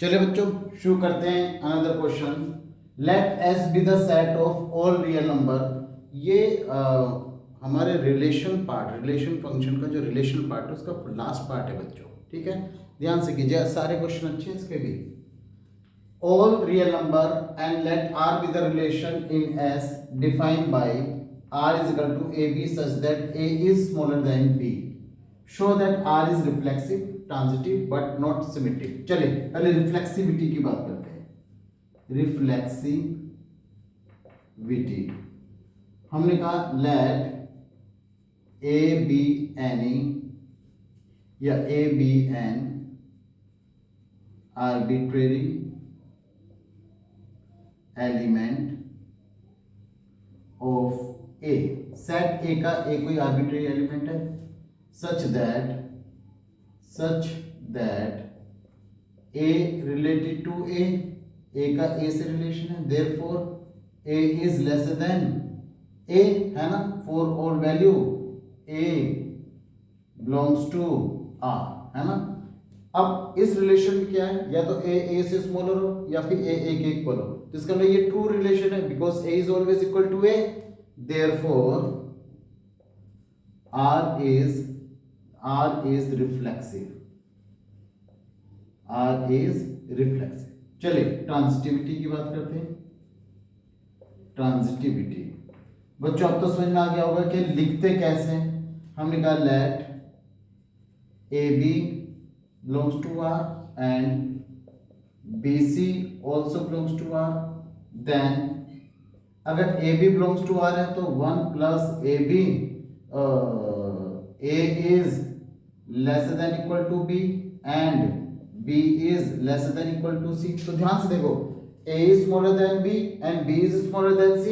चलिए बच्चों शुरू करते हैं another question. Let S be the set of all real number. ये हमारे रिलेशन फंक्शन का जो रिलेशन पार्ट है उसका लास्ट पार्ट है बच्चों, ठीक है। ध्यान से कीजिए, सारे क्वेश्चन अच्छे हैं इसके भी। All real number and let R be the relation in S defined by R is equal to A B such that A is smaller than B. Show that R is reflexive transitive but not symmetric. चलिए पहले reflexivity की बात करते हैं। Reflexivity हमने कहा let A B any या A B an arbitrary element of A. Set A का ए कोई आर्बिट्रेरी एलिमेंट है such that a related to a का a से रिलेशन है, therefore a is lesser than a है ना, for all value a belongs to r है ना। अब इस रिलेशन में क्या है, या तो a से स्मॉलर हो या फिर a के इक्वल हो, तो इसका मतलब ये ट्रू रिलेशन है because a is always equal to a, therefore r is reflexive। R is reflexive। चलिए ट्रांजिटिविटी की बात करते हैं। ट्रांजिटिविटी बच्चों अब तो समझ में आ गया होगा कि लिखते कैसे हैं। हमने कहा let A B belongs to R and B C also belongs to R. Then अगर A B belongs to R है तो 1 plus A B A is lesser than equal to B and B is lesser than equal to C। तो ध्यान से देखो, A is smaller than B and B is smaller than C।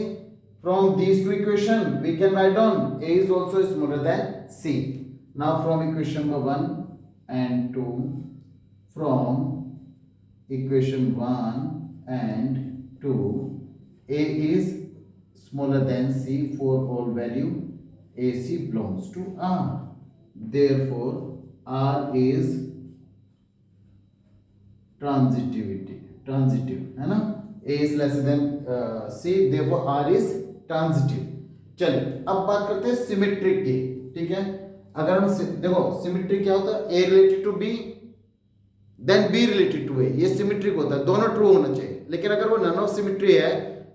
From these two equations we can write down A is also smaller than C। Now from equation number 1 and 2, from equation 1 and 2, A is smaller than C for all value AC belongs to R। Therefore R is transitive है ना। A is lesser than C, therefore R is transitive। चलिए अब बात करते हैं symmetric की, ठीक है। अगर हम देखो सिमेट्रिक क्या होता है, A related to B then B related to A, ये सिमेट्रिक होता है, दोनों ट्रू होना चाहिए। लेकिन अगर वो नन ऑफ सिमेट्री है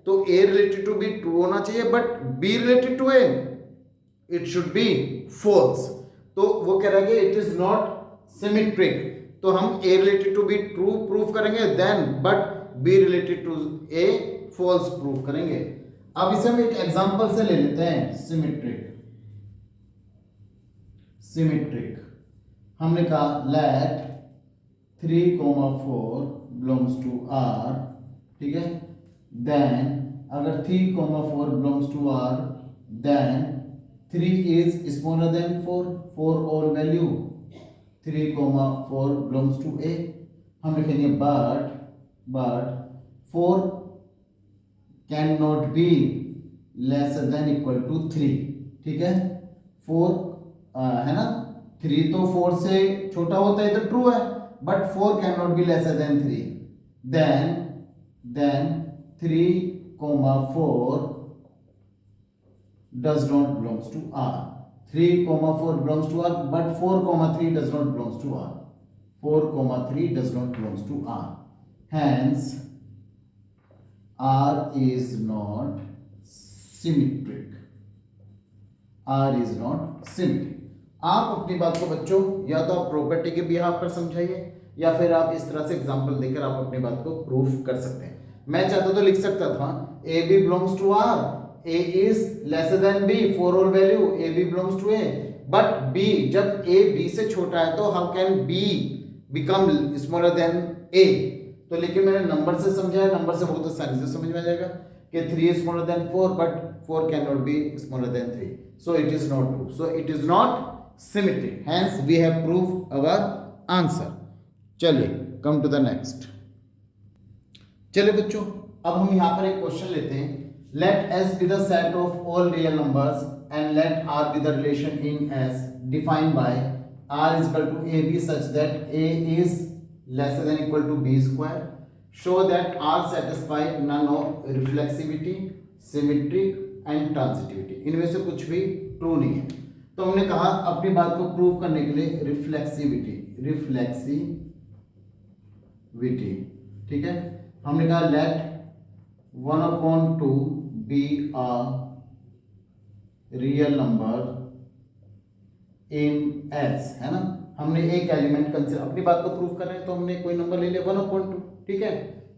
तो A related to B true होना चाहिए but B related to A it should be false. तो वो कह रहा है कि इट इज नॉट सिमेट्रिक, तो हम A related to B true proof करेंगे then but B related to A false proof करेंगे। अब इसे हम एक एग्जांपल से ले लेते हैं। सिमेट्रिक हमने कहा लेट 3,4 बिलोंग्स टू R, ठीक है। देन अगर 3,4 belongs to R then 3 is smaller than 4 for all value 3,4 belongs to A। हम लिखेंगे but 4 cannot be lesser than equal to 3, ठीक है। 4 है ना, 3 तो 4 से छोटा होता है तो ट्रू है, but 4 cannot be lesser than 3। then 3,4 does not belongs to R। 3,4 belongs to R but 4,3 does not belongs to R। 4,3 does not belongs to R। Hence R is not symmetric। R is not symmetric। आप अपनी बात को बच्चों या तो आप property के behalf पर समझाइए या फिर आप इस तरह से एग्जांपल देकर आप अपनी बात को प्रूफ कर सकते हैं। मैं चाहता तो लिख सकता था A B belongs to R, A is lesser than B for all value A B belongs to A, but B जब A B से छोटा है तो how can B become smaller than A। तो लेकिन मैंने नंबर से समझाया, नंबर से बहुत आसानी से समझ में आ जाएगा कि 3 is smaller than 4 but 4 cannot be smaller than 3, so it is not true, so it is not symmetric, hence we have proved our answer। चलिए come to the next। चलिए बच्चों अब हम यहाँ पर एक क्वेश्चन लेते हैं। Let S be the set of all real numbers and let R be the relation in S defined by R is equal to AB such that A is lesser than equal to b square. Show that R satisfy none of reflexivity, symmetric and transitivity. इनमें से कुछ भी true नहीं है. तो हमने कहा अपनी बात को प्रूव करने के लिए रिफ्लेक्सिविटी, ठीक है. हमने कहा let 1/2 be a real number in S, है ना. हमने एक एलिमेंट कंसीडर, अपनी बात को प्रूव कर रहे हैं तो हमने कोई नंबर ले लिया 1/2, ठीक है,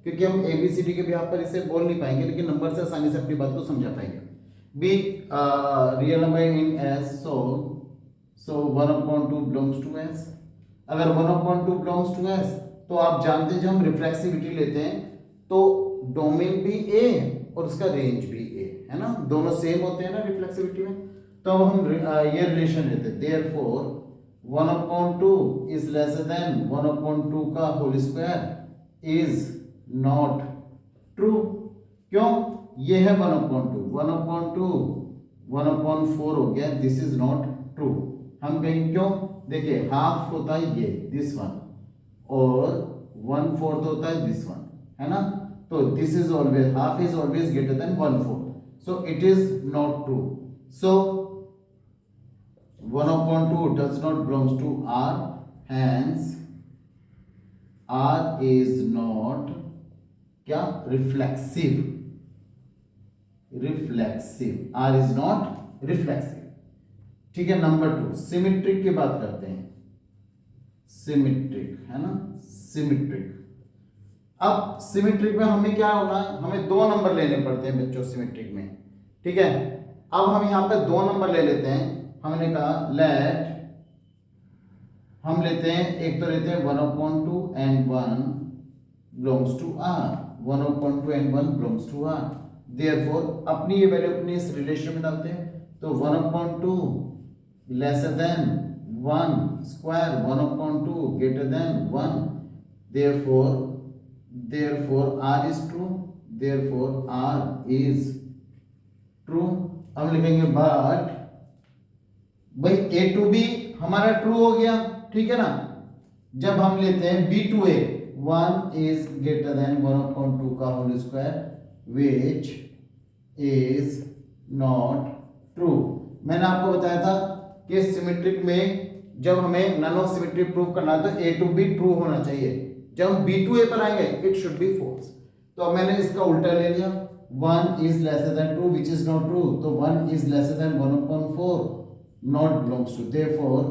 क्योंकि हम ABCD के बिहाफ पर इसे बोल नहीं पाएंगे लेकिन नंबर से आसानी से अपनी बात को समझा पाएंगे. Be real number in S, so 1/2 belongs to S. अगर 1/2 बिलोंग्स टू एस तो आप जानते हैं जब हम रिफ्लेक्सिविटी लेते हैं तो डोमेन भी ए और उसका रेंज भी ए, है ना, दोनों सेम होते हैं ना रिफ्लेक्सिविटी में. तो अब हम ये रिलेशन लेते हैं. देयरफॉर 1/2 इज लेसर देन 1/2 का whole square is not true. क्यों? ये है 1/2, 1/4 हो गया, दिस इज नॉट ट्रू. हम कहेंगे क्यों? देखिए हाफ होता है ये दिस वन और 1/4 होता है दिस वन, है ना. तो this is always, half is always greater than 1/4, so it is not true. So 1/2 does not belongs to R, hence R is not क्या? reflexive. R is not reflexive. ठीक है. Number 2 symmetric की बात करते हैं. सिमेट्रिक, है ना, symmetric. अब सिमेट्रिक में हमें क्या होना है? हमें 2 नंबर लेने पड़ते हैं बच्चों सिमेट्रिक में, ठीक है. अब हम यहाँ पे 2 नंबर ले लेते हैं. हमने कहा लेट, हम लेते हैं, एक तो लेते हैं 1/2 and 1 belongs to R. 1/2 and 1 belongs to R. Therefore अपनी ये वैल्यू अपनी इस रिलेशन में डालते हैं. तो 1/2 lesser than 1 square, 1/2 greater than 1. Therefore R is true. Therefore R is true. हम लिखेंगे but भाई A to B हमारा ट्रू हो गया, ठीक है ना. जब हम लेते हैं B to A, 1 is greater than 1/2 का whole square which is not true. मैंने आपको बताया था कि सिमेट्रिक में जब हमें नन ऑफ सिमेट्री प्रूव करना है तो A to B ट्रू होना चाहिए. जब हम B to A पर आएंगे इट शुड बी फॉल्स. तो अब मैंने इसका उल्टा ले लिया. 1 is lesser than 2 which is not true. तो 1 is lesser than 1/4 not belongs to. Therefore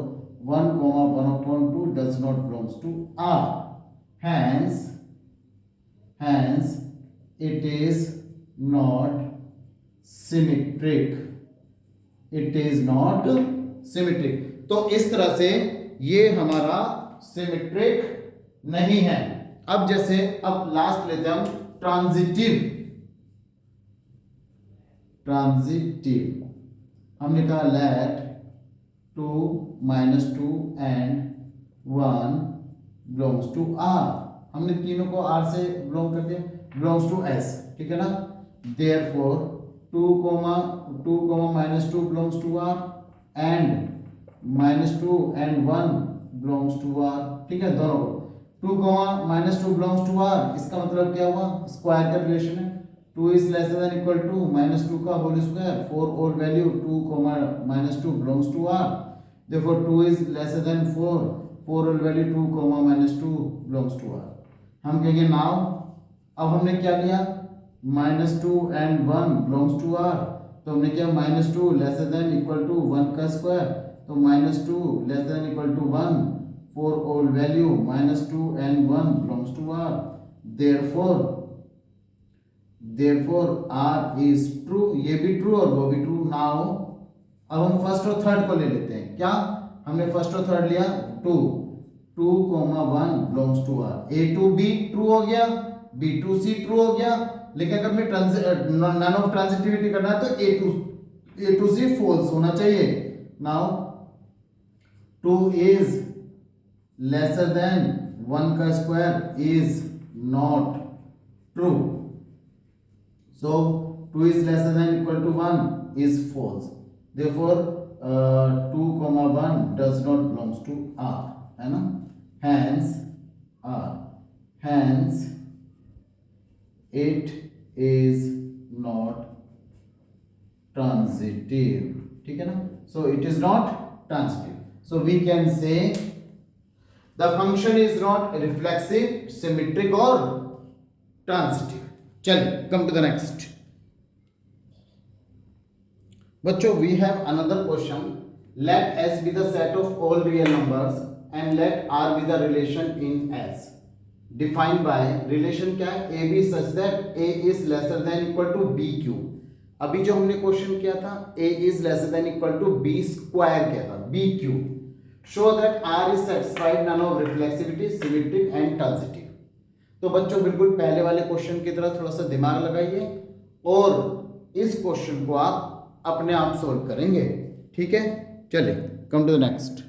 1, 1/2 does not belongs to R. Hence it is not symmetric. It is not symmetric. तो इस तरह से ये हमारा सिमेट्रिक नहीं है. अब जैसे अब लास्ट लेते हैं हम ट्रांजिटिव. हमने कहा late 2, -2 and 1 belongs to R. हमने तीनों को R से बिलोंग कर दिया, belongs to S, ठीक है ना. Therefore 2, -2 belongs to R and -2 and 1 belongs to R, ठीक है. दोनों को 2, -2 belongs to R. इसका मतलब क्या हुआ? स्क्वायर का रिलेशन है. 2 is lesser than equal to -2 का whole square. For all value 2, -2 belongs to R. Therefore 2 is lesser than 4. For all value 2, -2 belongs to R. हम कहेंगे नाउ, अब हमने क्या लिया? -2 and 1 belongs to R. तो हमने क्या? -2 lesser than equal to 1 का स्क्वायर. तो -2 lesser than equal to 1. For all value -2 and 1 belongs to R. Therefore R is true. ये भी ट्रू और वो भी ट्रू. नाउ अब हम फर्स्ट और थर्ड को ले लेते हैं. क्या हमने फर्स्ट और थर्ड लिया? 2, 1 belongs to R. A to B true हो गया, B to C ट्रू हो गया. लेकिन अगर हमें नन ऑफ ट्रांजिटिविटी करना है तो A to C फॉल्स होना चाहिए. नाउ 2 is lesser than 1 का square is not true. So 2 is lesser than equal to 1 is false. Therefore 2, 1 does not belongs to R, है ना. Hence R. Hence, it is not transitive. ठीक है ना? So it is not transitive. So we can say the function is not reflexive, symmetric or transitive. चलिए, come to the next. बच्चों, we have another question. Let S be the set of all real numbers and let R be the relation in S. Defined by relation क्या है? AB such that A is lesser than equal to BQ. अभी जो हमने question किया था A is lesser than equal to B square किया था, BQ. Show that R is satisfied none of reflexivity, symmetric and transitive. तो बच्चों बिल्कुल पहले वाले क्वेश्चन की तरह थोड़ा सा दिमाग लगाइए और इस क्वेश्चन को आप अपने आप सोल्व करेंगे। ठीक है, चलिए कम टू द नेक्स्ट।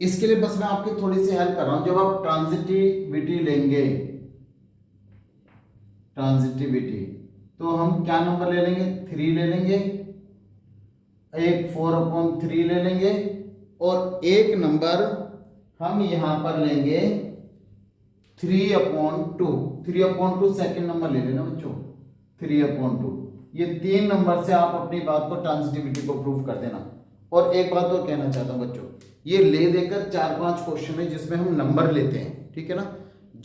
इसके लिए बस मैं आपकी थोड़ी सी हेल्प कर रहा हूं। जब आप ट्रांजिटिविटी लेंगे, ट्रांजिटिविटी, तो हम क्या नंबर ले लेंगे? 3 ले लेंगे, एक 4/3 ले लेंगे और एक नंबर हम यहां पर लेंगे 3/2। 3/2 सेकेंड नंबर ले लेना बच्चों, 3/2। ये 3 नंबर से आप अपनी बात को, ट्रांजिटिविटी को प्रूव कर देना। और एक बात और कहना चाहता हूं बच्चों, ये ले देकर 4-5 क्वेश्चन है जिसमें हम नंबर लेते हैं। ठीक है ना?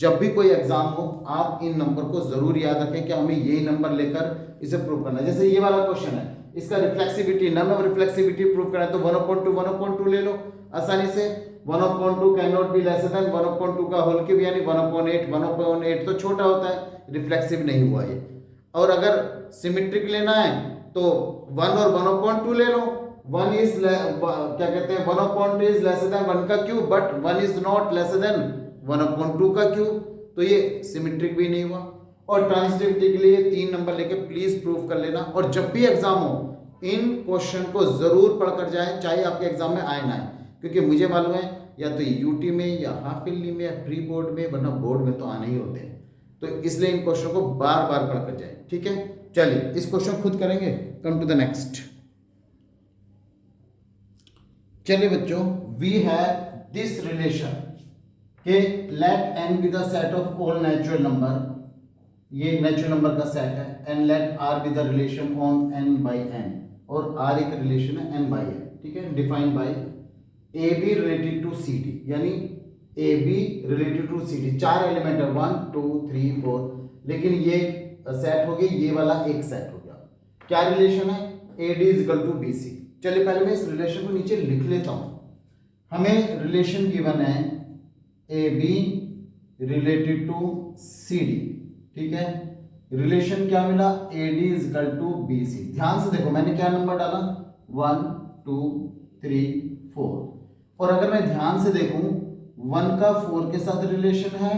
जब भी कोई एग्जाम हो आप इन नंबर को जरूर याद रखें कि हमें यही नंबर लेकर इसे प्रूव करना है। जैसे ये वाला क्वेश्चन है, इसका reflexivity, none of reflexivity prove करना है तो 1/2 ले लो आसानी से। 1/2 can not be lesser than 1/2 का होल क्यूब यानी 1/8। 1/8 तो छोटा होता है, रिफ्लेक्सिव नहीं हुआ ये। और अगर सिमेट्रिक लेना है तो 1 और 1/2 ले लो। 1 इज क्या कहते हैं, 1/2 इज लेसर देन 1 का cube, but 1 is not laser than 1/2 का क्यूब, तो ये सिमेट्रिक भी नहीं हुआ। और ट्रांजिटिविटी के लिए 3 नंबर लेके प्लीज प्रूव कर लेना। और जब भी एग्जाम हो इन क्वेश्चन को जरूर पढ़कर जाएं, चाहे आपके एग्जाम में आए ना आए, क्योंकि मुझे मालूम है या तो यूटी में या हाफ ईयरली में या प्री बोर्ड में, वरना बोर्ड में तो आने ही होते हैं। तो इसलिए इन क्वेश्चन को बार बार पढ़कर जाए। ठीक है, चलिए इस क्वेश्चन खुद करेंगे। Come to the next. चलिए बच्चों, वी हैव दिस रिलेशन के let N be the set of all natural number, ये नेचुरल नंबर का सेट है, and let R be the relation on N by N, और R एक relation है N by N. ठीक है, defined by A B related to C D, यानी A B related to C D. 4 element है, 1 2 3 4, लेकिन ये सेट हो गई, ये वाला एक सेट हो गया। क्या रिलेशन है? A D is equal to B C. चलिए पहले मैं इस रिलेशन को नीचे लिख लेता हूं। हमें रिलेशन गिवन है A B related to C D. ठीक है, रिलेशन क्या मिला? A D is equal to B C. ध्यान से देखो मैंने क्या नंबर डाला, 1 2 3 4। और अगर मैं ध्यान से देखूं 1 का 4 के साथ रिलेशन है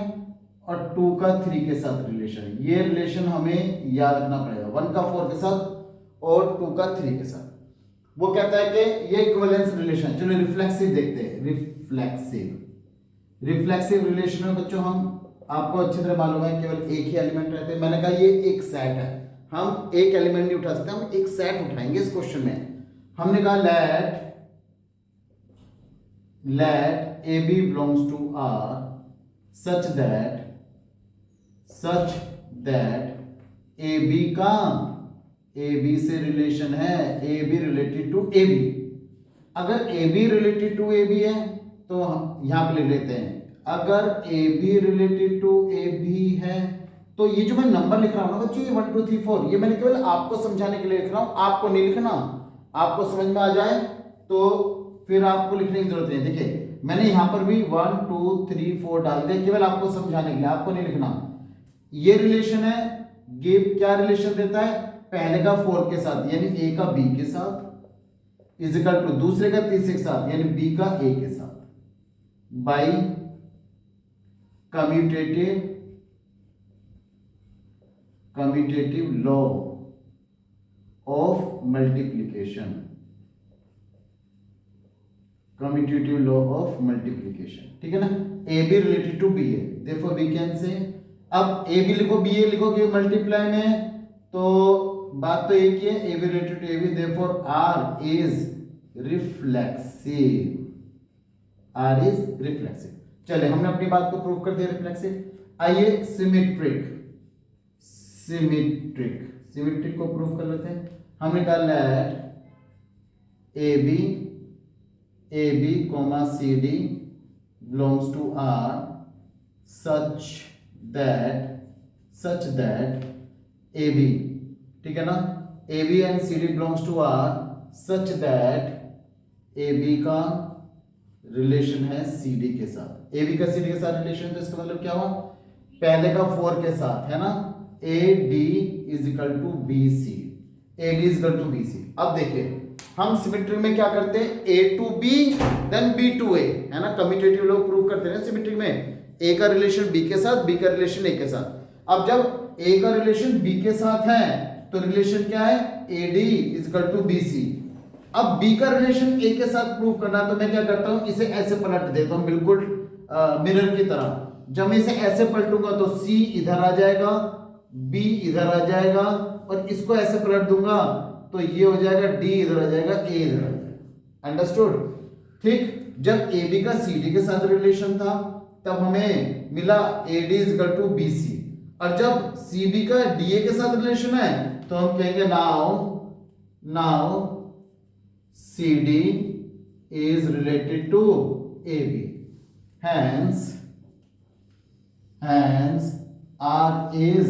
और 2 का 3 के साथ रिलेशन है। ये रिलेशन हमें याद रखना पड़ेगा, 1 का 4 के साथ और 2 का 3 के साथ। वो कहता है कि ये इक्विवेलेंस रिलेशन। चलो रिफ्लेक्सिव देखते हैं। रिफ्लेक्सिव रिलेशन में बच्चों हम, आपको अच्छी तरह मालूम है केवल एक ही एलिमेंट रहते हैं। मैंने कहा ये एक सेट है, हम एक एलिमेंट नहीं उठा सकते, हम एक सेट उठाएंगे इस क्वेश्चन में। हमने कहा let A B belongs to R such that A B का ए बी से रिलेशन है, A B related to A B. अगर A B related to A B है तो यहां पे लिख लेते हैं, अगर A B related to A B है तो ये जो मैं नंबर लिख रहा हूं ना बच्चों, ये 1 2 3 4, ये मैंने केवल आपको समझाने के लिए लिख रहा हूं, आपको नहीं लिखना। आपको समझ में आ जाए तो फिर आपको लिखने की जरूरत नहीं। देखिए मैंने यहां पर भी 1 2 3 4 डाल दिया, केवल आपको समझाने के लिए, आपको नहीं लिखना। ये रिलेशन है, गिव क्या रिलेशन देता है? पहले का 4 के साथ यानी ए का बी के साथ इज इक्वल टू दूसरे का तीसरे के साथ यानी बी का ए के साथ, by commutative law of multiplication. Commutative law of multiplication. ठीक है ना, A B related to B A, therefore we can say, अब ए बी लिखो बी ए लिखोगे मल्टीप्लाई में तो बात तो एक ही है, A B related to A B, therefore R is reflexive. चले, हमने अपनी बात को प्रूव कर दिया रिफ्लेक्सिव। आइए सिमेट्रिक को प्रूव कर लेते हैं। हमने कहा late AB comma CD belongs to R such that AB, ठीक है ना, AB and CD belongs to R such that AB का रिलेशन है CD के साथ। AB का CD के साथ रिलेशन, तो इसका मतलब क्या हुआ, पहले का 4 के साथ है ना, AD is equal to BC, AD is equal to BC। अब देखिए हम सिमेट्रिक में क्या करते हैं, A to B then B to A, है ना, कम्यूटेटिव लोग प्रूव करते हैं सिमेट्रिक में, A का रिलेशन B के साथ, B का रिलेशन A के साथ। अब जब A का रिलेशन B के साथ है तो रिलेशन क्या है, AD is equal to BC। अब B का रिलेशन A के साथ प्रूव करना, तो मैं क्या करता हूं, इसे ऐसे पलट देता हूं, बिल्कुल मिरर की तरह। जब मैं इसे ऐसे पलटूंगा तो C इधर आ जाएगा, B इधर आ जाएगा, और इसको ऐसे पलट दूंगा तो ये हो जाएगा D इधर आ जाएगा, A इधर आ जाएगा। अंडरस्टूड? ठीक, जब AB का CD के साथ रिलेशन था तब हमें मिला AD is equal to BC, और जब CB का DA के साथ रिलेशन है तो हम कहेंगे now CD is related to AB, hence R is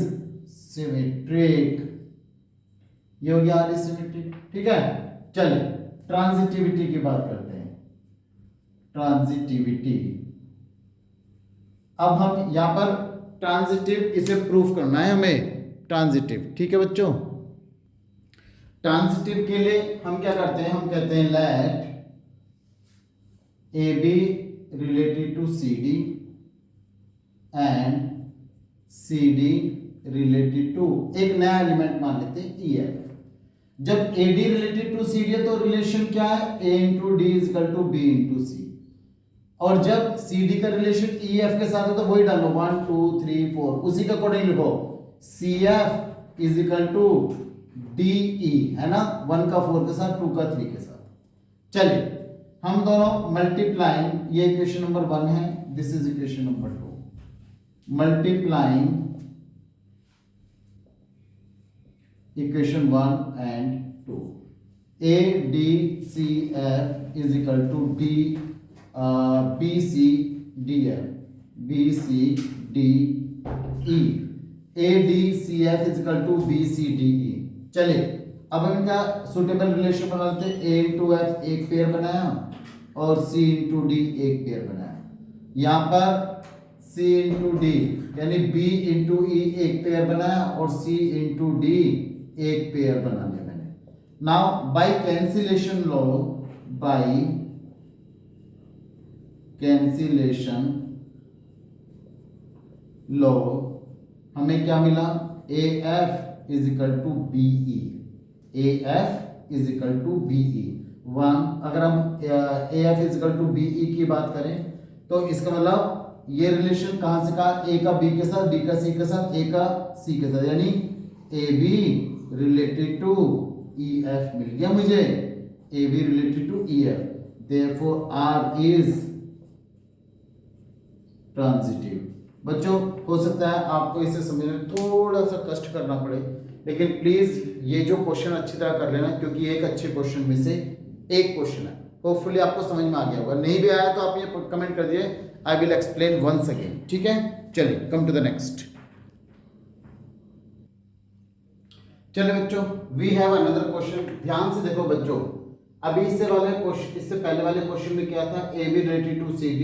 symmetric। ये हो गया R is symmetric। ठीक है, चलिए ट्रांजिटिविटी की बात करते हैं। ट्रांजिटिविटी, अब हम यहां पर ट्रांजिटिव इसे प्रूफ करना है हमें, ट्रांजिटिव। ठीक है बच्चों, ट्रांजिटिव के लिए हम क्या करते हैं, हम कहते हैं let AB related to CD and CD related to, एक नया एलिमेंट मान लेते हैं EF। जब AD रिलेटेड टू CD है तो रिलेशन क्या है, A into D is equal to B into C, और जब CD का रिलेशन EF के साथ है तो वही डालो 1 2 3 4, उसी का अकॉर्डिंग लिखो CF is equal to DE, है ना, 1 का 4 के साथ, 2 का 3 के साथ। चलिए हम दोनों मल्टीप्लाइंग, ये इक्वेशन नंबर 1 है, this is equation number 2, multiplying equation 1 and 2, ADCF is equal to BCDF, BCDE, ADCF is equal to BCDE। चलिए अब हम इनका सुटेबल रिलेशन बनाते हैं। A इंटू F एक पेयर बनाया और C इंटू D एक पेयर बनाया। यहां पर C इंटू D यानी B इंटू E एक पेयर बनाया और C इंटू D एक पेयर बना लिया मैंने। नाउ बाय कैंसिलेशन लॉ हमें क्या मिला, AF is equal to BE, AF is equal to BE 1। अगर हम AF is equal to BE की बात करें तो इसका मतलब ये रिलेशन कहां से कहा, A का B के साथ, B का C के साथ, A का C के साथ, यानी AB रिलेटेड टू EF मिल गया मुझे, AB related to EF, therefore R is transitive. बच्चों हो सकता है आपको इसे समझने में थोड़ा सा कष्ट करना पड़े, लेकिन प्लीज ये जो क्वेश्चन अच्छी तरह कर लेना, क्योंकि एक अच्छे क्वेश्चन में से एक क्वेश्चन है। होपफुली आपको समझ में आ गया होगा, नहीं भी आया तो आप ये कमेंट कर दिए, I will explain once again. ठीक है, चलिए कम टू द नेक्स्ट। चलिए बच्चों, वी हैव अनदर क्वेश्चन। ध्यान से देखो बच्चों, अभी इससे पहले वाले क्वेश्चन में क्या था, AB related to CD,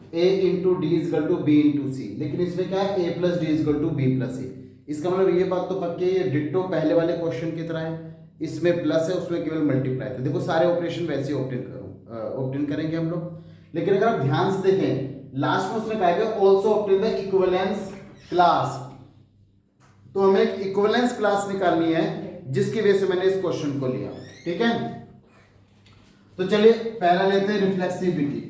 A into D is equal to B into C, लेकिन इसमें क्या है, A plus D is equal to B plus A। इसका मतलब ये बात तो पक्की है, ये डिट्टो पहले वाले क्वेश्चन की तरह है, इसमें प्लस है उसमें केवल मल्टीप्लाई है। देखो सारे ऑपरेशन वैसे ही ऑब्टेन करेंगे हम लोग, लेकिन अगर आप ध्यान से देखें लास्ट में उसने कहा है also obtain the equivalence class, तो हमें एक इक्विवेलेंस क्लास निकालनी है जिसकी वजह से मैंने इस क्वेश्चन को लिया। ठीक है, तो चलिए पहला लेते हैं रिफ्लेक्सिविटी।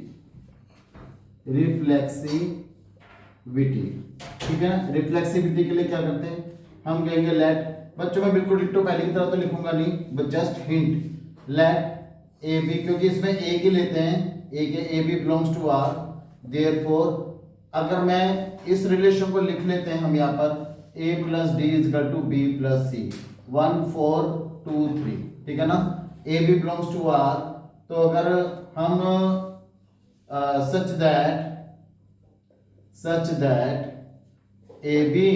ठीक है ना, रिफ्लेक्सिविटी के लिए क्या करते हैं, हम कहेंगे लेट, बच्चों में बिल्कुल डिट्टो पहले की तरह तो लिखूंगा नहीं, but just hint, let AB, क्योंकि इसमें A की लेते हैं, A के AB belongs to R, therefore अगर मैं इस रिलेशन को लिख लेते हैं हम यहाँ पर a plus D is equal to B plus C 1 4 2 3, ठीक है ना। A B belongs to R, तो अगर हम such that A B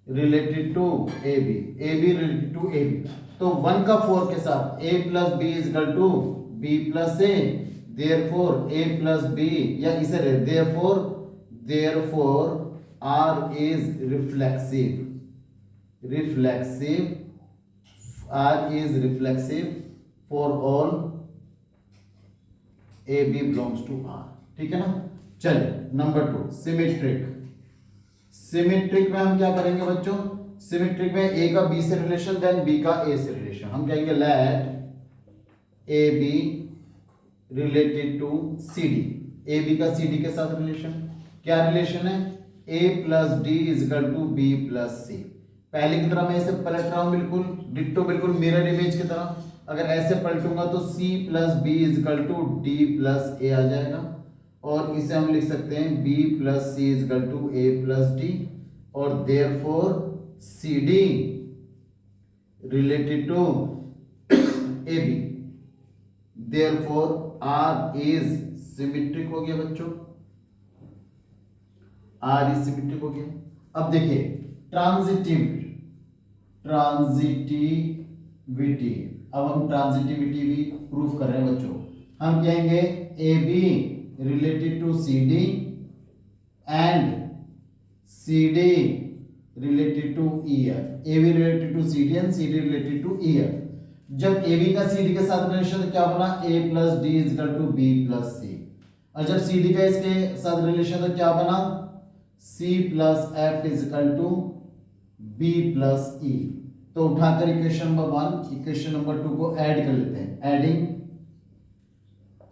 related to A B related to A B, तो 1 का 4 के साथ a plus B is equal to B plus A, therefore a plus B, या इसे therefore R is reflexive. R is reflexive for all AB belongs to R, ठीक है ना। चलिए नंबर 2 सिमेट्रिक। सिमेट्रिक में हम क्या करेंगे बच्चों, सिमेट्रिक में A का B से रिलेशन देन B का A से रिलेशन, हम कहेंगे let AB related to CD, AB का CD के साथ रिलेशन, क्या रिलेशन है a plus D is equal to B plus C. पहले की तरह मैं इसे पलट रहा हूं, बिल्कुल डिट्टो, बिल्कुल मिरर इमेज की तरह। अगर ऐसे पलटूंगा तो c plus B is equal to D plus A आ जाएगा, और इसे हम लिख सकते हैं b plus C is equal to A plus D, और therefore C D related to A B, therefore r is symmetric हो गया बच्चों, R इज सिमेट्रिक हो गया। अब देखिए ट्रांजिटिविटी, अब हम ट्रांजिटिविटी भी प्रूफ कर रहे हैं बच्चों। हम कहेंगे A B related to C D and C D related to E F, A B related to C D and C D related to E F. जब ए बी का सी डी के साथ रिलेशन क्या बना, A plus D is equal to B plus C, और जब C D का इसके साथ रिलेशन तो क्या बना, C plus F is equal to B plus E. तो उठाकर इक्वेशन नंबर 1 इक्वेशन नंबर 2 को ऐड कर लेते हैं,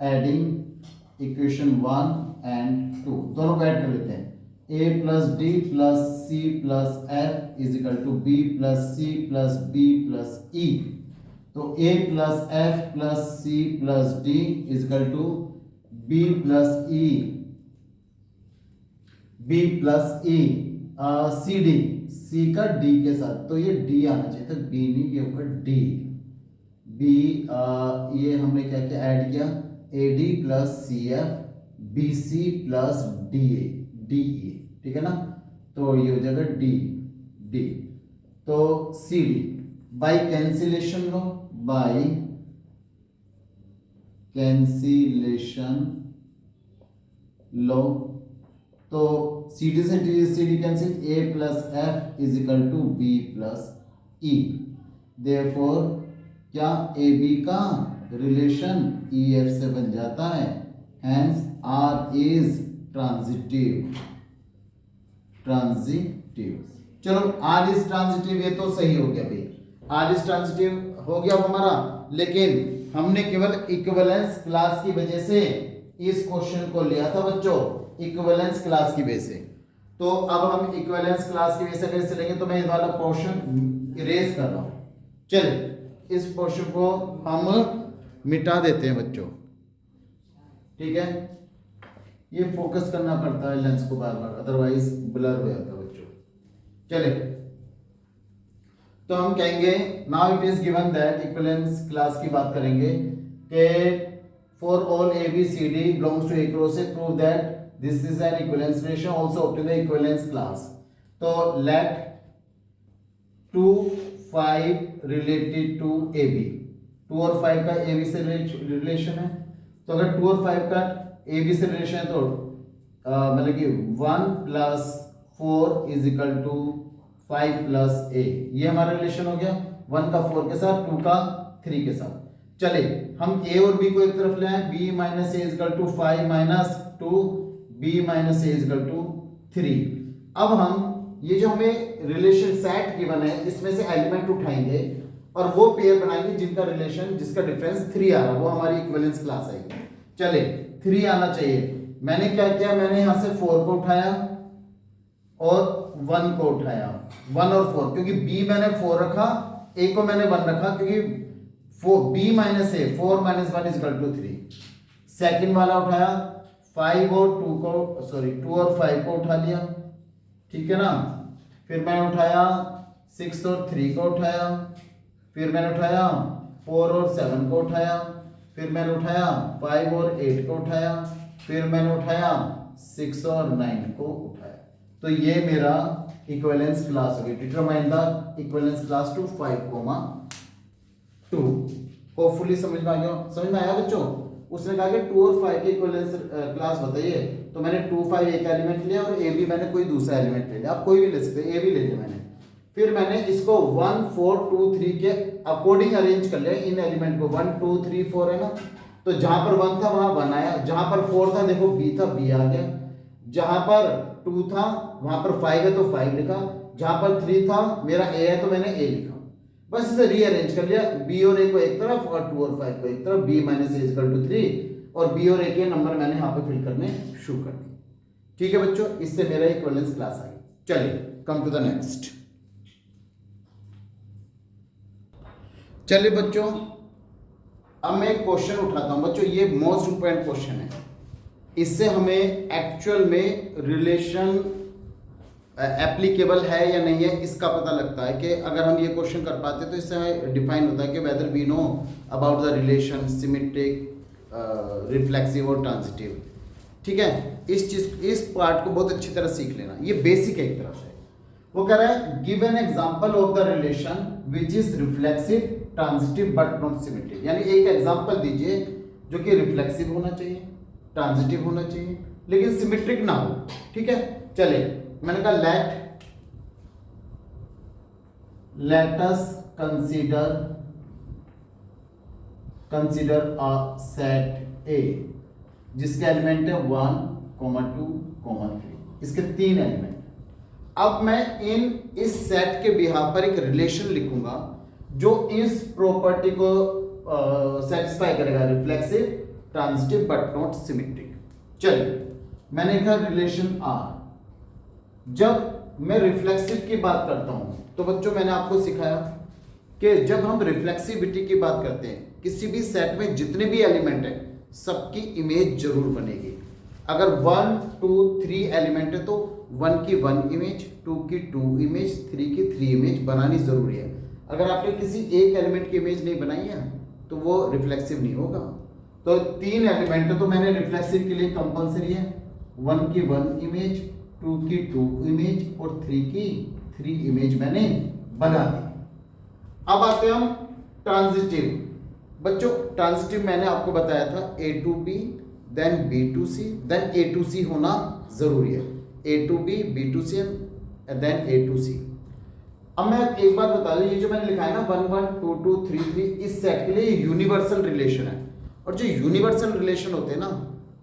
एडिंग इक्वेशन 1 एंड 2 दोनों को ऐड कर लेते हैं। A plus D plus C plus F is equal to B plus C plus B plus E. तो A plus F plus C plus D is equal to B plus E, B plus E, C D, C का D के साथ, तो ये D आना चाहिए था, B नहीं, ये होगा D, B ये हमने क्या क्या ऐड किया, AD plus CF BC plus DE, ठीक है ना। तो ये हो जाएगा D, तो CD बाई कैंसिलेशन लो, बाई कैंसिलेशन लो, तो सी डी से C D cancel, A plus F is equal to B plus E, therefore क्या ए बी का रिलेशन ई एफ से बन जाता है, हैंस आर इज ट्रांजिटिव। चलो आर इज ट्रांजिटिव, ये तो सही हो गया भाई, आर इज ट्रांजिटिव हो गया हमारा, लेकिन हमने केवल इक्विवेलेंस क्लास की वजह से इस क्वेश्चन को लिया था बच्चों, इक्विवेलेंस क्लास की वजह से। तो अब हम इक्विवेलेंस क्लास की वजह से कैसे लेंगे, तो मैं इस वाला पोर्शन इरेज कर रहा हूं। चलिए इस पोर्शन को हम मिटा देते हैं बच्चों, ठीक है। ये फोकस करना पड़ता है लेंस को बार बार, अदरवाइज ब्लर हो जाता है बच्चों। चलिए तो हम कहेंगे now it is given that, equivalence class की बात करेंगे कि for all A B C D belongs to A cross A, prove that this is an equivalence relation, also obtain the equivalence class। तो let 2 5 related to AB, 2 और 5 का AB से relation है, तो अगर 2 और 5 का AB से रिलेशन है तो मतलब कि 1 plus 4 is equal to 5 plus A, ये हमारा रिलेशन हो गया, 1 का 4 के साथ, 2 का 3 के साथ। चले हम A और B को एक तरफ ले आए, B minus A is equal to 5 minus 2, B minus A is equal to 3। अब हम ये जो हमें रिलेशन सेट गिवन है इसमें से एलिमेंट उठाएंगे और वो पेयर बनाएंगे जिनका रिलेशन, जिसका डिफरेंस 3 आ रहा है, वो हमारी इक्विवेलेंस क्लास आएगी। चले 3 आना चाहिए, मैंने क्या किया, मैंने यहां से 4 को उठाया और 1 को उठाया, 1 और 4, क्योंकि B मैंने 4 रखा, A को मैंने 1 रखा, क्योंकि B minus A 4 minus 1 is equal to 3। Second वाला उठाया 5 और 2 को, सॉरी 2 और 5 को उठा लिया, ठीक है ना। फिर मैंने उठाया 6 और 3 को उठाया, फिर मैंने उठाया 4 और 7 को उठाया, फिर मैंने उठाया 5 और 8 को उठाया, फिर मैंने उठाया 6 और 9 को उठाया। तो ये मेरा इक्विवेलेंस क्लास हो गई। Determine the equivalence class to 5,2। Hopefully समझ में आ गया, समझ में आया बच्चों। उसने कहा कि 2 और 5 के इक्विवेलेंस क्लास बताइए, तो मैंने 2 5 एक एलिमेंट लिया और ए बी मैंने कोई दूसरा एलिमेंट ले लिया, आप कोई भी ले सकते, ए भी ले लिया मैंने। फिर मैंने इसको 1 4 2 3 के अकॉर्डिंग अरेंज कर लिया इन एलिमेंट को। 1 2 3 4 है ना, तो जहां पर 1 था वहां 1 आया, जहां पर 4 था देखो बी था, बी आ गया, जहां पर 2 था वहां पर 5 है तो 5 लिखा, जहां पर 3 था मेरा ए है तो मैंने ए लिखा। बस इसे रीअरेंज कर लिया, बी और ए को एक तरफ और 2 और 5 को एक तरफ, b minus A equal to 3, और बी और ए के नंबर मैंने यहाँ पे फिल करने शुरू कर दिए। ठीक है बच्चों, इससे मेरा इक्विवेलेंस क्लास आ गई। चलिए कम टू द नेक्स्ट। चलिए बच्चों, अब मैं एक क्वेश्चन उठाता हूं बच्चों, ये मोस्ट इंपोर्टेंट क्वेश्चन है। इससे हमें एक्चुअल में रिलेशन एप्लीकेबल है या नहीं है इसका पता लगता है कि अगर हम ये क्वेश्चन कर पाते तो इससे डिफाइन होता है कि whether we know about the relation symmetric, reflexive और ट्रांजिटिव। ठीक है, इस पार्ट को बहुत अच्छी तरह सीख लेना, ये बेसिक है एक तरह से। वो कह रहा है give an example of the relation which is reflexive transitive but not symmetric. यानी एक एग्जांपल दीजिए जो कि रिफ्लेक्सिव होना चाहिए, ट्रांजिटिव होना चाहिए, लेकिन सिमेट्रिक ना हो। ठीक है, चले मैंने कहा let us consider a set ए जिसके एलिमेंट है 1, 2, 3, इसके 3 एलिमेंट। अब मैं इस सेट के बिहाफ पर एक रिलेशन लिखूंगा जो इस प्रॉपर्टी को सेटिस्फाई करेगा, reflexive, transitive but not symmetric. चलिए मैंने लिखा रिलेशन आर। जब मैं रिफ्लेक्सिव की बात करता हूं तो बच्चों मैंने आपको सिखाया कि जब हम रिफ्लेक्सिविटी की बात करते हैं, किसी भी सेट में जितने भी एलिमेंट है सबकी इमेज जरूर बनेगी। अगर 1 2 3 एलिमेंट है तो 1 की 1 इमेज, 2 की 2 इमेज, 3 की 3 इमेज बनानी जरूरी है। अगर आपने किसी एक एलिमेंट की इमेज नहीं बनाई है तो वो रिफ्लेक्सिव नहीं होगा। तो 3 एलिमेंट है तो मैंने रिफ्लेक्सिव के लिए कंपलसरी है 1 की 1 इमेज, 2 की 2 इमेज और 3 की 3 इमेज मैंने बना दी। अब आते हैं हम ट्रांजिटिव। बच्चों ट्रांजिटिव मैंने आपको बताया था A to B, then B to C, then A to C होना जरूरी है। A to B, B to C, then A to C। अब मैं एक बात बता दूं, ये जो मैंने लिखा है ना 1 1 2 2 3 3, इस सेट के लिए यूनिवर्सल रिलेशन है। और जो यूनिवर्सल रिलेशन होते हैं ना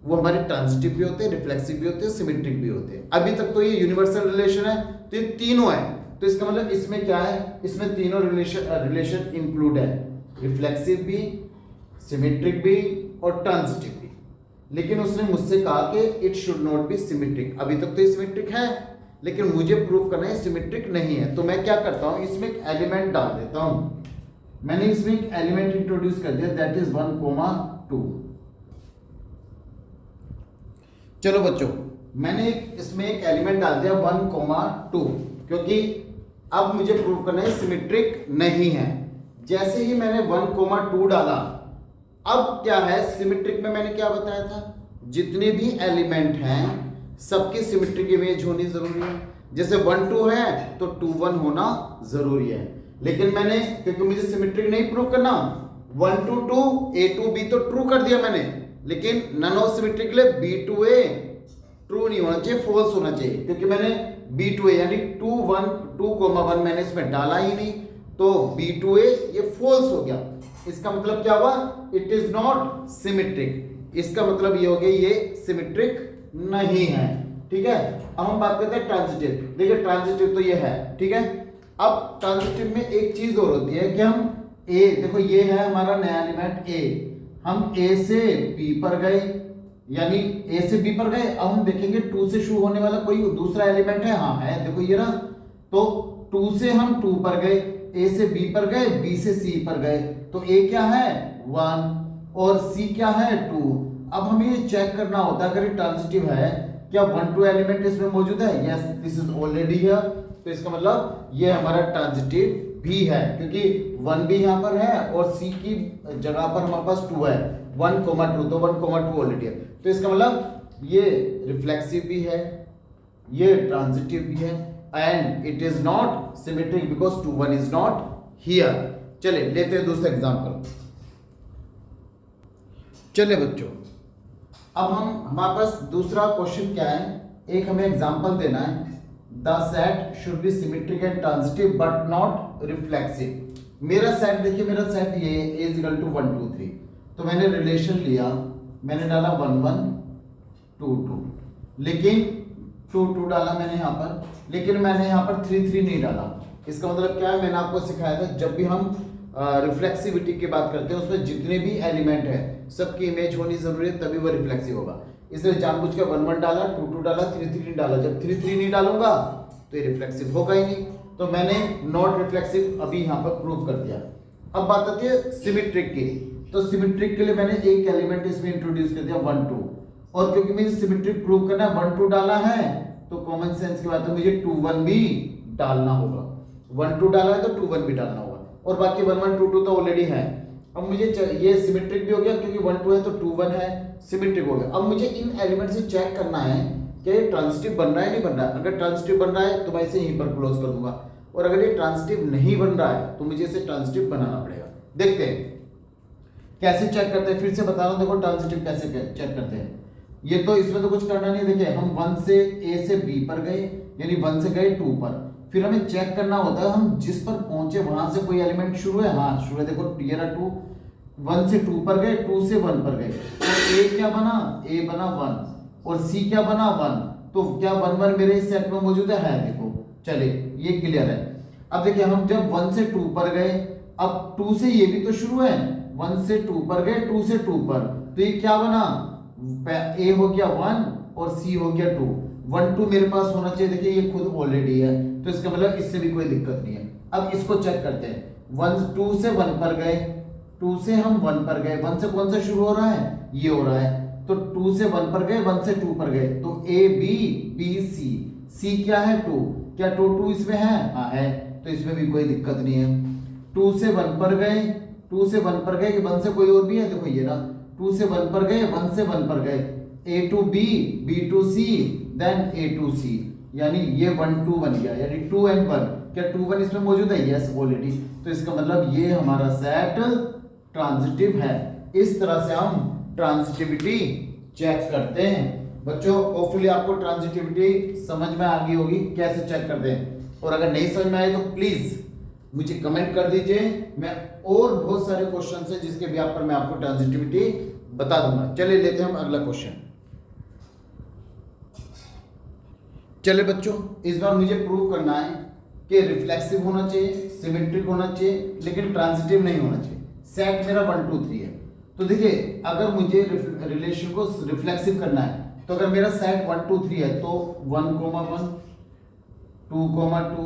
वो हमारे ट्रांजिटिव भी होते हैं, रिफ्लेक्सिव भी होते हैं, सिमेट्रिक भी होते हैं। अभी तक तो ये यूनिवर्सल रिलेशन है, तो ये तीनों है। तो इसका मतलब इसमें क्या है, इसमें तीनों रिलेशन इंक्लूड है, रिफ्लेक्सिव भी, सिमेट्रिक भी और ट्रांजिटिव भी। लेकिन उसने मुझसे कहा कि it should not be symmetric. अभी तक तो ये सिमेट्रिक है लेकिन मुझे प्रूव करना है सिमेट्रिक नहीं है। तो मैं क्या करता हूं, इसमें एक एलिमेंट डाल देता हूं। मैंने इसमें एक एलिमेंट इंट्रोड्यूस कर दिया, दैट इज 1, 2। चलो बच्चों मैंने इसमें एक एलिमेंट डाल दिया 1, 2, क्योंकि अब मुझे प्रूव करना है सिमेट्रिक नहीं है। जैसे ही मैंने 1, 2 डाला, अब क्या है सिमेट्रिक में मैंने क्या बताया था, जितने भी एलिमेंट हैं सबकी सिमेट्रिक इमेज होनी जरूरी है। जैसे 1 2 है तो 2 1 होना जरूरी है। लेकिन मैंने क्योंकि मुझे सिमेट्रिक नहीं प्रूव करना, 1 2 2 A to B तो ट्रू कर दिया मैंने, लेकिन नन ऑफ सिमेट्रिक के लिए B to A ट्रू नहीं होना चाहिए, फॉल्स होना चाहिए, क्योंकि मैंने B to A यानी 2 1 मैंने इसमें डाला ही नहीं, तो B to A ये फॉल्स हो गया। इसका मतलब क्या हुआ, इट इज नॉट सिमेट्रिक। इसका मतलब ये हो गया ये सिमेट्रिक नहीं है। ठीक है, अब हम बात करते हैं ट्रांजिटिव। देखिए ट्रांजिटिव तो ये है, ठीक है। अब ट्रांजिटिव में एक चीज और होती है कि हम A, देखो ये है हमारा नया एलिमेंट A, हम A से B पर गए, यानी A से B पर गए। अब हम देखेंगे 2 से शुरू होने वाला कोई दूसरा एलिमेंट है, हाँ है, देखो ये ना। तो 2 से हम 2 पर गए, A से B पर गए, B से C पर गए, तो A क्या है 1 और C क्या है 2। अब हमें ये चेक करना होता है अगर ये ट्रांजिटिव है, क्या 1 2 एलिमेंट इसमें मौजूद है? Yes, this is already here. तो इसका मतलब ये हमारा ट्रांजिटिव भी है, क्योंकि 1 भी यहाँ पर है और सी की जगह पर हमारे पास 2 है, 1 2, तो 1 2 ऑलरेडी है। तो इसका मतलब ये रिफ्लेक्सिव भी है, ये ट्रांजिटिव भी है, and it is not symmetric because 2 1 is not here. चले लेते हैं दूसरा एग्जांपल। चले बच्चों, अब हमारे पास दूसरा क्वेश्चन क्या है, एक हमें एग्जांपल देना है। The set should be symmetric and transitive but not reflexive. मेरा सेट देखिए, मेरा सेट ये A = 1 2 3, तो मैंने रिलेशन लिया, मैंने डाला 1 1 2 2, लेकिन 2 2 डाला मैंने यहाँ पर, लेकिन मैंने यहाँ पर 3 3 नहीं डाला। इसका मतलब क्या है, मैंने आपको सिखाया था जब भी हम रिफ्लेक्सिविटी की बात करते हैं उसमें जितने भी एलिमेंट है सबकी इमेज होनी जरूरी है, तभी वो रिफ्लेक्सिव होगा। इसलिए जानबूझ के 1 1 डाला, 2 2 डाला, 3 3 नहीं डाला। जब 3 3 नहीं डालूंगा तो ये रिफ्लेक्सिव होगा ही नहीं, तो मैंने नॉट रिफ्लेक्सिव अभी यहाँ पर प्रूव कर दिया। अब बात आती है सिमेट्रिक की, तो सिमेट्रिक के लिए मैंने एक एलिमेंट इसमें इंट्रोड्यूस कर दिया 1 2, और क्योंकि मुझे सिमेट्रिक प्रूव करना है 1 2 डाला है तो कॉमन सेंस की बात है मुझे 2 1 भी डालना होगा। 1 2 डाला है तो 2 1 भी डालना होगा, और बाकी 1 1 2 2 तो ऑलरेडी है। अब मुझे ये सिमेट्रिक भी हो गया क्योंकि 1 2 है तो 2 1 है, सिमेट्रिक हो गया। अब मुझे इन एलिमेंट से चेक करना है कि ये ट्रांजिटिव बन रहा है नहीं बन रहा है। अगर ट्रांजिटिव बन रहा है तो मैं इसे यहीं पर क्लोज कर दूंगा, और अगर ये ट्रांजिटिव नहीं बन रहा है तो मुझे इसे ट्रांजिटिव बनाना पड़ेगा। देखते हैं कैसे चेक करते हैं, फिर से बता रहा हूं, देखो ट्रांजिटिव कैसे चेक करते हैं। ये तो इसमें तो कुछ करना नहीं, देखिए हम 1 से A से B पर गए, यानी 1 से गए 2 पर, फिर हमें चेक करना होता है हम जिस पर पहुंचे वहां से कोई एलिमेंट शुरू है, हाँ शुरू है। देखो ये रहा 2, 1 से 2 पर गए, 2 से 1 पर गए, तो A क्या बना, A बना 1, और C क्या बना 1, तो क्या 1 1 मेरे इस सेट में मौजूद है देखो। चले ये क्लियर है। अब देखिए हम जब 1 से 2 पर गए, अब 2 से ये भी तो शुरू है, 1 से 2 पर गए, 2 से 2 पर, तो ये क्या बना, A हो गया 1 और C हो गया 2, 1 2 मेरे पास होना चाहिए। देखिए ये खुद ऑलरेडी है, तो इसका मतलब इससे भी कोई दिक्कत नहीं है। अब इसको चेक करते हैं, 2 से 1 पर गए, 2 से हम 1 पर गए, 1 से कौन सा शुरू हो रहा है, ये हो रहा है, तो 2 से 1 पर गए, 1 से 2 पर गए, तो A B B C, C क्या है 2, क्या 2 2 इसमें है, हाँ है, तो इसमें भी कोई दिक्कत नहीं है। 2 से 1 पर गए, 2 से 1 पर गए, 1 से कोई और भी है, देखो ये रहा, 2 से 1 पर गए, 1 से 1 पर गए, A to B, B to C, then A to C, यानी ये 1 2 बन गया, यानी 2 and 1, क्या 2 1 इसमें मौजूद है, यस ऑलरेडी, तो इसका मतलब ये हमारा सेट ट्रांजिटिव है। इस तरह से हम ट्रांजिटिविटी चेक करते हैं। बच्चों होपफुली आपको ट्रांजिटिविटी समझ में आ गई होगी कैसे चेक करते हैं, और अगर नहीं समझ में आए तो प्लीज मुझे कमेंट कर दीजिए, मैं और बहुत सारे क्वेश्चन है जिसके भी पर मैं आपको ट्रांजिटिविटी बता दूंगा। चलिए लेते हैं हम अगला क्वेश्चन। चले बच्चों, इस बार मुझे प्रूव करना है कि रिफ्लेक्सिव होना चाहिए, सिमेट्रिक होना चाहिए, लेकिन ट्रांजिटिव नहीं होना चाहिए। सेट मेरा 1 2 3 है, तो देखिए अगर मुझे रिलेशन को रिफ्लेक्सिव करना है तो अगर मेरा सेट 1 2 3 है तो 1 1 2 2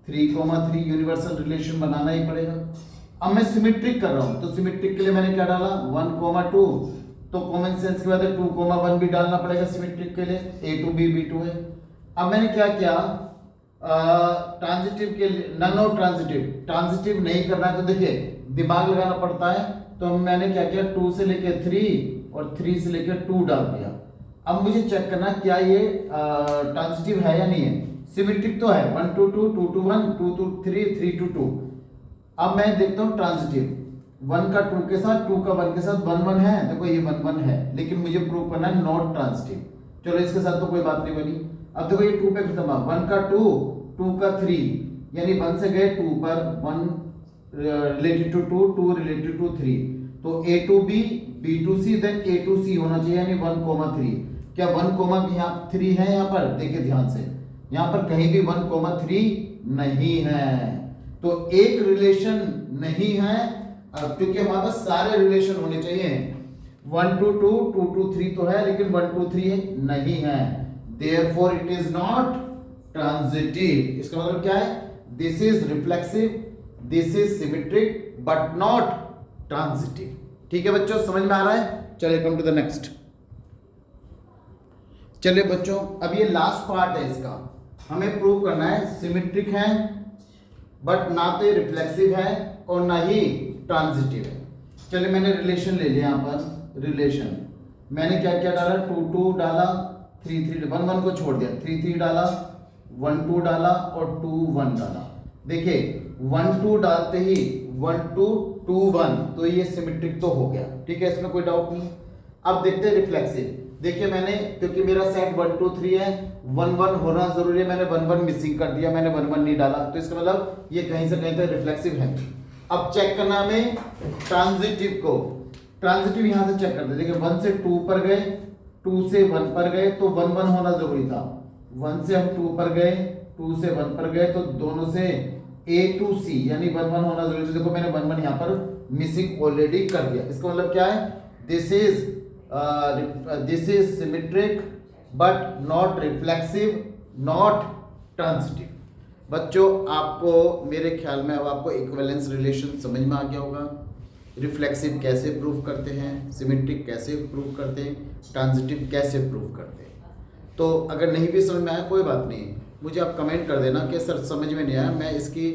3 3 यूनिवर्सल रिलेशन बनाना ही पड़ेगा। अब मैं सिमेट्रिक कर रहा हूं, तो सिमेट्रिक के लिए मैंने क्या डाला 1 2, तो कॉमन सेंस की बात है 2 1 भी डालना पड़ेगा सिमेट्रिक के लिए, A to B B to है। अब मैंने क्या किया, ट्रांजिटिव के लिए नन ऑफ ट्रांजिटिव नहीं करना है तो देखिए दिमाग लगाना पड़ता है, तो मैंने क्या किया 2 से लेके 3 और 3 से लेके 2 डाल दिया। अब मुझे चेक करना क्या ये ट्रांजिटिव है या नहीं है। सिमेट्रिक तो है 1 2 2 2 2 1 2 2 3 3 2 2। अब मैं देखता हूँ ट्रांजिटिव, 1 का 2 के साथ, 2 का 1 के साथ 1 1 है, देखो ये 1 1 है, लेकिन मुझे प्रूव करना है नॉट ट्रांजिटिव। चलो इसके साथ तो कोई बात नहीं बनी। अब देखो ये 2 पे खत्म हुआ, 1 का 2 2 का 3, यानी 1 से गए 2 पर, 1 रिलेटेड टू 2 2 रिलेटेड टू 3, तो A to B B to C then A to C होना चाहिए, यानी 1 3। क्या 1 यहाँ 3 है, यहाँ पर देखिए ध्यान से, यहाँ पर कहीं भी 1 3 नहीं है, तो एक रिलेशन नहीं है, क्योंकि हमारे पास सारे रिलेशन होने चाहिए। 1 2 2 2 2 3 तो है, लेकिन 1 2 3 नहीं है, therefore it is not transitive। इसका मतलब क्या है, this is reflexive, this is symmetric but not transitive। ठीक है बच्चों, समझ में आ रहा है। चलिए कम टू द नेक्स्ट। चलिए बच्चों, अब ये लास्ट पार्ट है इसका, हमें प्रूव करना है सिमेट्रिक है बट ना तो रिफ्लेक्सिव है और ना ही ट्रांजिटिव है। चलिए मैंने रिलेशन ले लिया यहाँ पर, रिलेशन मैंने क्या क्या डाला, 2 2 डाला, 3 3, 1 1 को छोड़ दिया, 3 3 डाला, 1 2 डाला और 2 1 डाला। देखिए 1 2 डालते ही 1 2 2 1, तो ये सिमेट्रिक तो हो गया, ठीक है, इसमें कोई डाउट नहीं। अब देखते हैं रिफ्लेक्सिव। देखिए मैंने, क्योंकि मेरा सेट 1 2 3 है, 1 1 होना जरूरी है, मैंने 1 1 मिसिंग कर दिया, मैंने 1 1 नहीं डाला, तो इसका मतलब ये कहीं से कहीं तक रिफ्लेक्सिव है। अब चेक करना हमें ट्रांजिटिव को, ट्रांजिटिव यहां से चेक करते हैं। देखिए 1 से 2 पर गए, 2 से 1 पर गए, तो 1 1 होना जरूरी था। 1 से हम 2 पर गए, 2 से 1 पर गए, तो दोनों से A to C यानी 1 1 होना जरूरी था। देखो मैंने 1 1 यहाँ पर मिसिंग ऑलरेडी कर दिया। इसका मतलब क्या है, this is symmetric but not reflexive not transitive. बच्चों आपको मेरे ख्याल में अब आपको इक्विवेलेंस रिलेशन समझ में आ गया होगा। रिफ्लेक्सिव कैसे प्रूव करते हैं, सिमेट्रिक कैसे प्रूव करते हैं, ट्रांजिटिव कैसे प्रूव करते हैं। तो अगर नहीं भी समझ में आया कोई बात नहीं, मुझे आप कमेंट कर देना कि सर समझ में नहीं आया, मैं इसकी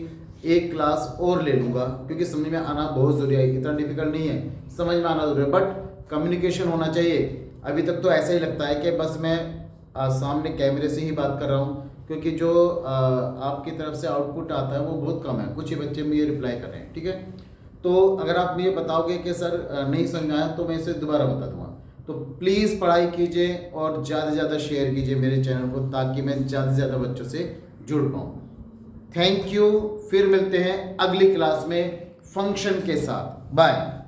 एक क्लास और ले लूँगा, क्योंकि समझ में आना बहुत ज़रूरी है। इतना डिफिकल्ट नहीं है, समझ में आना ज़रूरी है, बट कम्युनिकेशन होना चाहिए। अभी तक तो ऐसा ही लगता है कि बस मैं सामने कैमरे से ही बात कर रहा हूँ, क्योंकि जो आपकी तरफ से आउटपुट आता है वो बहुत कम है। कुछ ही बच्चे मुझे रिप्लाई कर रहे हैं, ठीक है। तो अगर आप मुझे बताओगे कि सर नहीं समझ में आया, तो मैं इसे दोबारा बता दूंगा। तो प्लीज़ पढ़ाई कीजिए और ज़्यादा से ज़्यादा शेयर कीजिए मेरे चैनल को, ताकि मैं ज़्यादा से ज़्यादा बच्चों से जुड़ पाऊँ। थैंक यू, फिर मिलते हैं अगली क्लास में फंक्शन के साथ। बाय।